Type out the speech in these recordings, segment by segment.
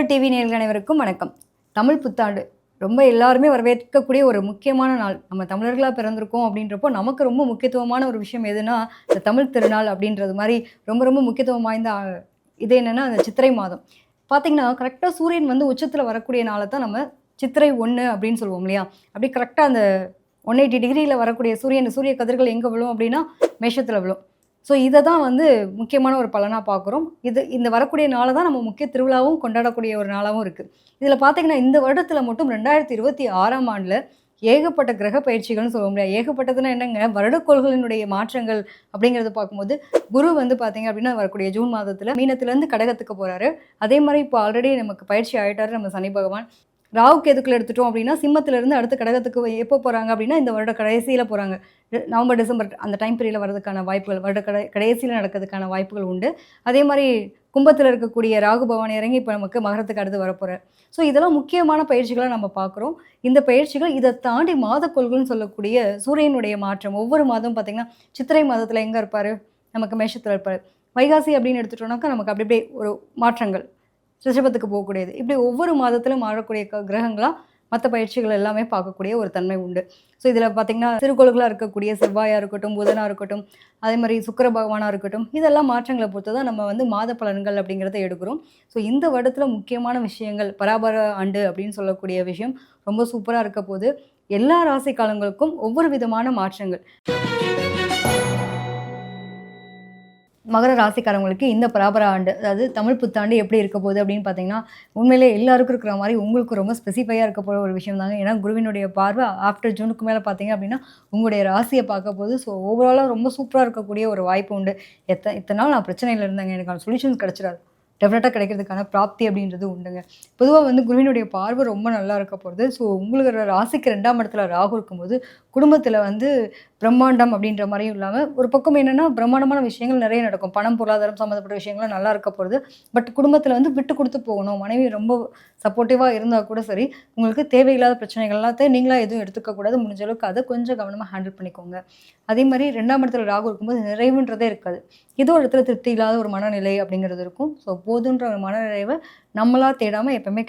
Tamil TV நேயர்கள் அனைவருக்கும் வணக்கம். தமிழ் புத்தாண்டு ரொம்ப எல்லாருமே வரவேற்கக்கூடிய ஒரு முக்கியமான நாள். நம்ம தமிழர்களா பிறந்திருக்கோம் அப்படின்றப்போ, நமக்கு ரொம்ப முக்கியத்துவமான ஒரு விஷயம் எதுனா, இந்த தமிழ் திருநாள் அப்படின்றது மாரி ரொம்ப ரொம்ப முக்கியத்துவம் வாய்ந்த இது என்னன்னா, அந்த சித்திரை மாதம். பார்த்தீங்கன்னா, கரெக்ட்டா சூரியன் வந்து உச்சத்தில வரக்கூடிய நாள தான் நம்ம சித்திரை 1 அப்படின்னு சொல்லுவோம் இல்லையா? அப்படியே கரெக்ட்டா அந்த 180 டிகிரியில வரக்கூடிய சூரிய கதிர்கள் எங்க விழும் அப்படின்னா, மேஷத்தில விழும். ஸோ இத தான் வந்து முக்கியமான ஒரு பலனா பார்க்குறோம். இந்த வரக்கூடிய நாள தான் நம்ம முக்கிய திருவிழாவும் கொண்டாடக்கூடிய ஒரு நாளாவும் இருக்கு. இதில பார்த்தீங்கன்னா, இந்த வருடத்தில மட்டும் 2026ஆம் ஆண்டுல ஏகப்பட்ட கிரக பயிற்சிகள்னு சொல்ல முடியாது. ஏகப்பட்டதுன்னா என்னங்க, வருடக்கோள்களினுடைய மாற்றங்கள் அப்படிங்கிறத பார்க்கும்போது, குரு வந்து பார்த்தீங்க அப்படின்னா, வரக்கூடிய ஜூன் மாதத்தில மீனத்திலேருந்து கடகத்துக்கு போறாரு. அதே மாரி இப்போ ஆல்ரெடி நமக்கு பயிற்சி ஆயிட்டாரு நம்ம சனி பகவான். ராகு கேதுக்கள் எடுத்துட்டோம் அப்படின்னா, சிம்மத்திலிருந்து அடுத்து கடகத்துக்கு எப்போ போறாங்க அப்படின்னா, இந்த வருட கடைசியில போறாங்க. நவம்பர், டிசம்பர் அந்த டைம் பீரியட்ல வரதுக்கான வாய்ப்புகள், வருட கடைசியில நடக்கிறதுக்கான வாய்ப்புகள் உண்டு. அதே மாரி கும்பத்தில இருக்கக்கூடிய ராகு பகவான் இறங்கி இப்ப நமக்கு மகரத்துக்கு அடுத்து வரப்போறார். ஸோ இதெல்லாம் முக்கியமான பயிற்சிகளா நம்ம பார்க்குறோம். இந்த பயிற்சிகள் இத தாண்டி மாதக்கோள்கள்னு சொல்லக்கூடிய சூரியனுடைய மாற்றம். ஒவ்வொரு மாதமும் பார்த்தீங்கன்னா, சித்திரை மாதத்தில எங்க இருப்பாரு? நமக்கு மேஷத்தில இருப்பாரு. வைகாசி அப்படின்னு எடுத்துட்டோம்னாக்கா, நமக்கு அப்படி அப்படியே ஒரு மாற்றங்கள். ரிஷபத்துக்கு போகக்கூடியது. இப்படி ஒவ்வொரு மாதத்திலும் மாறக்கூடிய கிரகங்களா மத்த பயிற்சிகள் எல்லாமே பார்க்கக்கூடிய ஒரு தன்மை உண்டு. ஸோ இதில பார்த்தீங்கன்னா, சிறுகோள்களா இருக்கக்கூடிய செவ்வாயா இருக்கட்டும், புதனா இருக்கட்டும், அதேமாரி சுக்கிர பகவானா இருக்கட்டும், இதெல்லாம் மாற்றங்கள பொறுத்து தான் நம்ம வந்து மாத பலன்கள் அப்படிங்கிறத எடுக்கிறோம். ஸோ இந்த வருடத்தில முக்கியமான விஷயங்கள், பராபர ஆண்டு அப்படின்னு சொல்லக்கூடிய விஷயம் ரொம்ப சூப்பரா இருக்க போது. எல்லா ராசிக்காரங்களுக்கும் ஒவ்வொரு விதமான மாற்றங்கள். மகர ராசிக்காரங்களுக்கு இந்த பராபர ஆண்டு, அதாவது தமிழ் புத்தாண்டு எப்படி இருக்க போகுது அப்படின்னு பார்த்தீங்கன்னா, உண்மையிலேயே எல்லாருக்கும் இருக்கிற மாரி உங்களுக்கு ரொம்ப ஸ்பெசிஃபையா இருக்க போற ஒரு விஷயம் தாங்க. ஏன்னா குருவினுடைய பார்வை ஆஃப்டர் ஜூனுக்கு மேல பார்த்தீங்க அப்படின்னா, உங்களுடைய ராசிய பார்க்க போகுது. ஸோ ஓவராலா ரொம்ப சூப்பரா இருக்கக்கூடிய ஒரு வாய்ப்பு உண்டு. இத்தன நாள் நான் பிரச்சனையில இருந்தேங்க. எனக்கான சொல்யூஷன்ஸ் கிடைச்சிடாது. டெஃபினட்டா கிடைக்கிறதுக்கான பிராப்தி அப்படின்றது உண்டுங்க. பொதுவா வந்து குருவினுடைய பார்வை ரொம்ப நல்லா இருக்க போகுது. ஸோ உங்களுக்கு ராசிக்கு 2ஆம் இடத்துல ராகு இருக்கும்போது, குடும்பத்தில வந்து பிரம்மாண்டம் அப்படின்ற மாரியும் இல்லாம, ஒரு பக்கம் என்னன்னா பிரம்மாண்டமான விஷயங்கள் நெறைய நடக்கும். பணம், பொருளாதாரம் சம்மந்தப்பட்ட விஷயங்கள்லாம் நல்லா இருக்க போறது. பட் குடும்பத்தில வந்து விட்டு குடுத்து போகணும். மனைவி ரொம்ப சப்போர்ட்டிவா இருந்தா கூட சரி, உங்களுக்கு தேவையில்லாத பிரச்சனைகள் எல்லாத்தையும் நீங்களா எதுவும் எடுத்துக்க கூடாது. முடிஞ்ச அளவுக்கு அத கொஞ்சம் கவனமா ஹேண்டில் பண்ணிக்கோங்க. அதே மாரி 2ஆம் இடத்துல ராகு இருக்கும்போது நிறைவுன்றதே இருக்காது. ஏதோ ஒரு இடத்துல திருப்தி இல்லாத ஒரு மனநிலை அப்படிங்கிறது இருக்கும். ஸோ போதுன்ற ஒரு மனநிறைவ நம்மளா தேடாம எப்பவுமே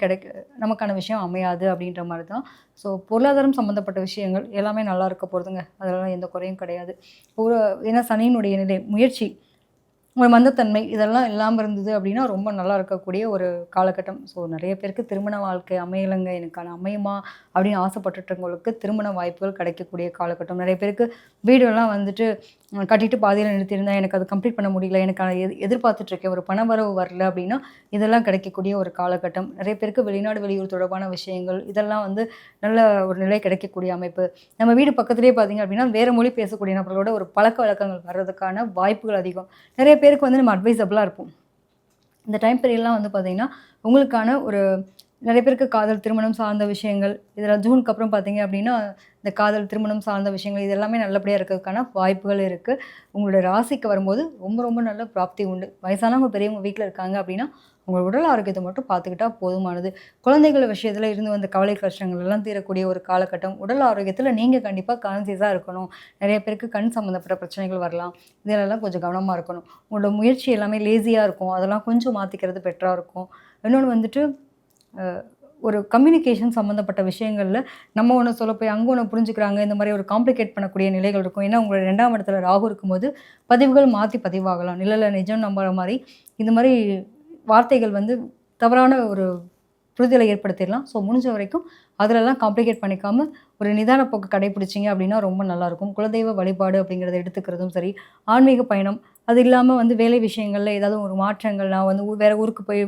நமக்கான விஷயம் அமையாது அப்படின்ற மாரி தான். ஸோ பொருளாதாரம் சம்மந்தப்பட்ட விஷயங்கள் எல்லாமே நல்லா இருக்க போகுதுங்க. அதெல்லாம் எந்த குறையும் கிடையாது. ஒரு ஏன்னா சனியினுடைய நிலை, முயற்சி, ஒரு மந்தத்தன்மை இதெல்லாம் இல்லாம இருந்தது அப்படின்னா, ரொம்ப நல்லா இருக்கக்கூடிய ஒரு காலகட்டம். ஸோ நெறைய பேருக்கு திருமண வாழ்க்கை அமையலங்க, எனக்கான அமையுமா அப்படின்னு ஆசைப்பட்டுட்டவங்களுக்கு திருமண வாய்ப்புகள் கிடைக்கக்கூடிய காலகட்டம். நெறைய பேருக்கு வீடெல்லாம் வந்துட்டு கட்டிட்டு பாதியில நிறுத்தியிருந்தேன். எனக்கு அது கம்ப்ளீட் பண்ண முடியல. எனக்கான எதிர்பார்த்துட்ருக்கேன். ஒரு பணவரவு வரல அப்படின்னா, இதெல்லாம் கிடைக்கக்கூடிய ஒரு காலகட்டம். நெறைய பேருக்கு வெளிநாடு, வெளியூர் தொடர்பான விஷயங்கள், இதெல்லாம் வந்து நல்ல ஒரு நிலை கிடைக்கக்கூடிய அமைப்பு. நம்ம வீடு பக்கத்திலேயே பார்த்தீங்க அப்படின்னா, வேற மொழி பேசக்கூடிய நபர்களோட ஒரு பழக்கவழக்கங்கள் வர்றதுக்கான வாய்ப்புகள் அதிகம். நெறைய பேருக்கு வந்து நம்ம அட்வைசபிளா இருப்போம். இந்த டைம் பீரியட்லாம் வந்து பார்த்தீங்கன்னா, உங்களுக்கான ஒரு நெறைய பேருக்கு காதல், திருமணம் சார்ந்த விஷயங்கள், இதில ஜூனுக்கு அப்புறம் பார்த்தீங்க அப்டின்னா, இந்த காதல், திருமணம் சார்ந்த விஷயங்கள் இது எல்லாமே நல்லபடியா இருக்கிறதுக்கான வாய்ப்புகள் இருக்கு. உங்களோட ராசிக்கு வரும்போது ரொம்ப ரொம்ப நல்ல பிராப்தி உண்டு. வயசானவங்க, பெரியவங்க வீட்ல இருக்காங்க அப்டின்னா, உங்க உடல் ஆரோக்கியத்த மட்டும் பார்த்துக்கிட்டா போதுமானது. குழந்தைகள் விஷயத்துல இருந்து வந்த கவலை கஷ்டங்கள் எல்லாம் தீரக்கூடிய ஒரு காலகட்டம். உடல் ஆரோக்கியத்துல நீங்க கண்டிப்பா கான்ஷியஸா இருக்கணும். நெறைய பேருக்கு கண் சம்மந்தப்பட்ட பிரச்சனைகள் வரலாம். இதிலெல்லாம் கொஞ்சம் கவனமா இருக்கணும். உங்களோட முயற்சி எல்லாமே லேசியா இருக்கும். அதெல்லாம் கொஞ்சம் மாத்திக்கிறது பெட்டரா இருக்கும். இன்னொன்னு வந்துட்டு, அ ஒரு கம்யூனிகேஷன் சம்மந்தப்பட்ட விஷயங்கள்ல நம்ம ஒண்ணு சொல்ல போய் அங்க ஒண்ணு புரிஞ்சுக்கிறாங்க. இந்த மாரி ஒரு காம்ப்ளிகேட் பண்ணக்கூடிய நிலைகள் இருக்கும். ஏன்னா, உங்களோட 2ஆம் இடத்துல ராகு இருக்கும்போது, பதிவுகள் மாத்தி பதிவாகலாம். நிழல நிஜம் நம்புற மாரி, இந்த மாரி வார்த்தைகள் வந்து தவறான ஒரு புரிதலை ஏற்படுத்திடலாம். ஸோ முடிஞ்ச வரைக்கும் அதிலலாம் காம்ப்ளிகேட் பண்ணிக்காம, ஒரு நிதான போக்கு கடைபிடிச்சீங்க அப்படின்னா ரொம்ப நல்லாயிருக்கும். குலதெய்வ வழிபாடு அப்படிங்கிறத எடுத்துக்கிறதும் சரி, ஆன்மீக பயணம், அது இல்லாம வந்து வேலை விஷயங்கள்ல ஏதாவது ஒரு மாற்றங்கள் நான் வந்து வேற ஊருக்கு போய்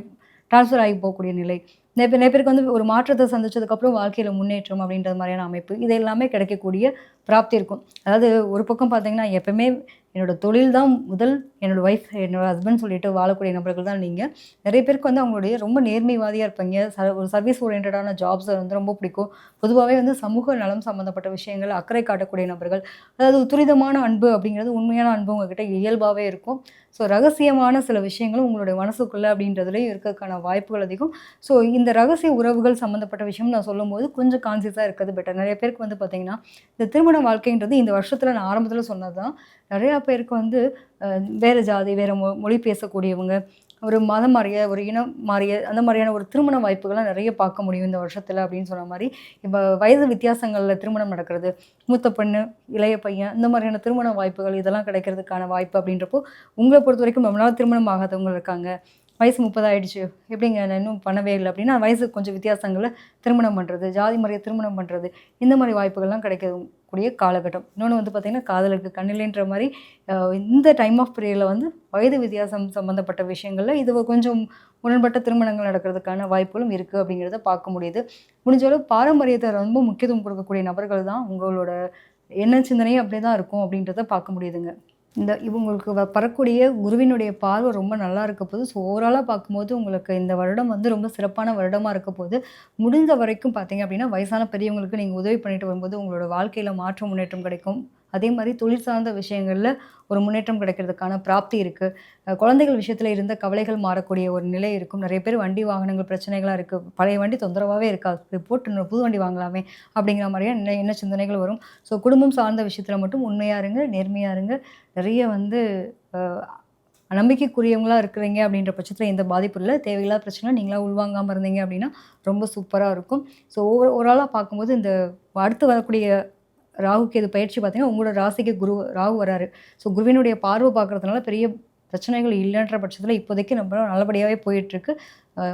ட்ரான்ஸ்ஃபர் ஆகி போகக்கூடிய நிலை. நெறைய பேருக்கு வந்து ஒரு மாற்றத்த சந்திச்சதுக்கப்புறம் வாழ்க்கையில முன்னேற்றம் அப்படின்றது மாரியான அமைப்பு. இது எல்லாமே கிடைக்கக்கூடிய பிராப்தி இருக்கும். அதாவது ஒரு பக்கம் பார்த்தீங்கன்னா, எப்பவுமே என்னோட தொழில் தான் முதல், என்னோட ஒய்ஃப், என்னோட ஹஸ்பண்ட் சொல்லிட்டு வாழக்கூடிய நபர்கள் தான் நீங்க. நெறைய பேருக்கு வந்து அவங்களுடைய ரொம்ப நேர்மைவாதியா இருப்பீங்க. ஒரு சர்வீஸ் ஓரியன்டடான ஜாப்ஸ வந்து ரொம்ப பிடிக்கும். பொதுவாவே வந்து சமூக நலம் சம்மந்தப்பட்ட விஷயங்கள் அக்கறை காட்டக்கூடிய நபர்கள். அதாவது துரிதமான அன்பு அப்படிங்கிறது உண்மையான அன்பு உங்ககிட்ட இயல்பாவே இருக்கும். ஸோ ரகசியமான சில விஷயங்களும் உங்களுடைய மனசுக்குள்ள அப்படின்றதுலயும் இருக்கறதுக்கான வாய்ப்புகள் அதிகம். ஸோ இந்த ரகசிய உறவுகள் சம்மந்தப்பட்ட விஷயம் நான் சொல்லும்போது கொஞ்சம் கான்ஷியஸா இருக்கிறது பெட்டர். நெறைய பேருக்கு வந்து பார்த்தீங்கன்னா, இந்த திருமண திருமண வாழ்க்கைன்றது இந்த வருஷத்துல நான் ஆரம்பத்துல சொன்னது தான். நெறையா பேருக்கு வந்து வேற ஜாதி, வேற மொழி பேசக்கூடியவங்க, ஒரு மதம் மாறிய, ஒரு இனம் மாறிய, அந்த மாரியான ஒரு திருமண வாய்ப்புகள்லாம் நெறைய பார்க்க முடியும் இந்த வருஷத்துல அப்படின்னு சொன்ன மாரி, இப்ப வயது வித்தியாசங்கள்ல திருமணம் நடக்கிறது, மூத்த பொண்ணு, இளைய பையன் இந்த மாரியான திருமண வாய்ப்புகள் இதெல்லாம் கிடைக்கிறதுக்கான வாய்ப்பு அப்படின்றப்போ, உங்கள பொறுத்தவரைக்கும் ரொம்ப நாள் திருமணம் ஆகாதவங்க இருக்காங்க. வயசு 30 ஆயிடுச்சு. எப்படிங்க நான் இன்னும் பண்ணவே இல்ல அப்படின்னா, வயசு கொஞ்சம் வித்தியாசங்கள்ல திருமணம் பண்றது, ஜாதி முறைய திருமணம் பண்றது, இந்த மாரி வாய்ப்புகள்லாம் கிடைக்கக்கூடிய காலகட்டம். இன்னொன்னு வந்து பார்த்தீங்கன்னா, காதலுக்கு கண்ணில்லைன்ற மாரி இந்த டைம் ஆஃப் பீரியட்ல வந்து வயது வித்தியாசம் சம்மந்தப்பட்ட விஷயங்கள்ல இது கொஞ்சம் முரண்பட்ட திருமணங்கள் நடக்கிறதுக்கான வாய்ப்புகளும் இருக்கு அப்படிங்கிறத பார்க்க முடியுது. முடிஞ்ச அளவு பாரம்பரியத்த ரொம்ப முக்கியத்துவம் கொடுக்கக்கூடிய நபர்கள் தான் உங்களோட எண்ண சிந்தனையும் அப்படியே தான் இருக்கும் அப்படின்றத பார்க்க முடியுதுங்க. இந்த இவங்களுக்கு வரக்கூடிய குருவினுடைய பார்வை ரொம்ப நல்லா இருக்க போது. ஸோ ஓவராலா பார்க்கும்போது உங்களுக்கு இந்த வருடம் வந்து ரொம்ப சிறப்பான வருடமா இருக்க போது. முடிந்த வரைக்கும் பார்த்தீங்க அப்படின்னா, வயசான பெரியவங்களுக்கு நீங்க உதவி பண்ணிட்டு வரும்போது, உங்களோட வாழ்க்கையில மாற்றம், முன்னேற்றம் கிடைக்கும். அதே மாரி தொழில் சார்ந்த விஷயங்கள்ல ஒரு முன்னேற்றம் கிடைக்கிறதுக்கான பிராப்தி இருக்கு. குழந்தைகள் விஷயத்துல இருந்த கவலைகள் மாறக்கூடிய ஒரு நிலை இருக்கும். நெறைய பேர் வண்டி வாகனங்கள் பிரச்சனைகளா இருக்கு. பழைய வண்டி தொந்தரவாவே இருக்காது. போட்டு இன்னொரு புது வண்டி வாங்கலாமே! அப்படிங்கிற மாரியான எண்ண சிந்தனைகள் வரும். ஸோ குடும்பம் சார்ந்த விஷயத்துல மட்டும் உண்மையா இருங்க, நேர்மையா இருங்க. நெறைய வந்து அ நம்பிக்கைக்குரியவங்களா இருக்கிறீங்க அப்படின்ற பட்சத்தில எந்த பாதிப்பும் இல்ல. தேவையில்லாத பிரச்சனை நீங்களா உள்வாங்காம இருந்தீங்க அப்படின்னா, ரொம்ப சூப்பரா இருக்கும். ஸோ ஓவராலா பார்க்கும்போது இந்த அடுத்து வரக்கூடிய ராகு, கேது பயிற்சி பார்த்தீங்கன்னா, உங்களோட ராசிக்கு ராகு வராரு. ஸோ குருவினுடைய பார்வை பார்க்கறதுனால பெரிய பிரச்சனைகள் இல்லன்ற பட்சத்தில இப்போதைக்கு நம்ம நல்லபடியாவே போயிட்டுருக்கு.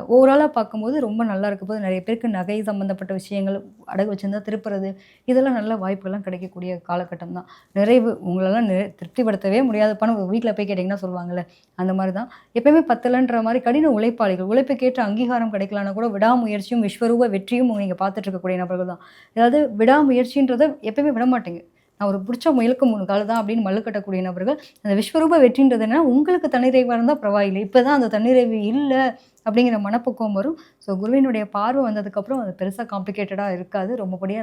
ஓவராலா பார்க்கும்போது ரொம்ப நல்லா இருக்க போது. நெறைய பேருக்கு நகை சம்மந்தப்பட்ட விஷயங்கள் அடகு வச்சிருந்தா திருப்புறது, இதெல்லாம் நல்ல வாய்ப்புகள்லாம் கிடைக்கக்கூடிய காலகட்டம் தான். நிறைவு உங்களெல்லாம் திருப்திப்படுத்தவே முடியாதுப்பான்னு வீட்ல போய் கேட்டீங்கன்னா சொல்லுவாங்கல்ல, அந்த மாரி தான். எப்பயுமே பத்தலன்ற மாரி கடின உழைப்பாளிகள், உழைப்புக்கேற்ற அங்கீகாரம் கிடைக்கலனா கூட விடாமுயற்சியும், விஸ்வரூப வெற்றியும் நீங்க பார்த்துட்டு இருக்கக்கூடிய நபர்கள் தான். அதாவது விடாமுயற்சின்றத எப்பயுமே விடமாட்டீங்க. நான் ஒரு புடிச்ச முயலுக்கு 3 கால் தான் அப்படின்னு மல்லு கட்டக்கூடிய நபர்கள். அந்த விஸ்வரூப வெற்றின்றது என்னன்னா, உங்களுக்கு தன்னிறைவா இருந்தா பரவாயில்லை. இப்ப தான் அந்த தன்னிறைவு இல்ல அப்படிங்கிற மனப்பக்குவம் வரும். ஸோ குருவினுடைய பார்வை வந்ததுக்கப்புறம் அது பெருசா காம்ப்ளிகேட்டடா இருக்காது.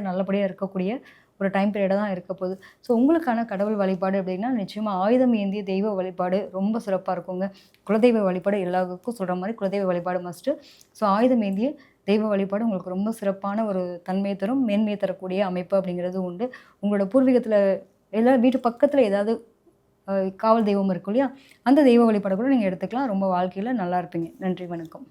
நல்லபடியா இருக்கக்கூடிய ஒரு டைம் பீரியடா தான் இருக்க போகுது. ஸோ உங்களுக்கான கடவுள் வழிபாடு அப்படின்னா, நிச்சயமா ஆயுதம் ஏந்திய தெய்வ வழிபாடு ரொம்ப சிறப்பா இருக்குங்க. குலதெய்வ வழிபாடு எல்லாருக்கும் சொல்ற மாரி குலதெய்வ வழிபாடு மஸ்ட்டு. ஸோ ஆயுதம் ஏந்திய தெய்வ வழிபாடு உங்களுக்கு ரொம்ப சிறப்பான ஒரு தன்மையை தரும், மேன்மையை தரக்கூடிய அமைப்பு அப்படிங்கிறது உண்டு. உங்களோட பூர்வீகத்தில வீட்டு பக்கத்தில ஏதாவது காவல் தெய்வம் இருக்கும் இல்லையா? அந்த தெய்வ வழிபாட கூட நீங்க எடுத்துக்கலாம். ரொம்ப வாழ்க்கையில நல்லா இருப்பீங்க. நன்றி, வணக்கம்.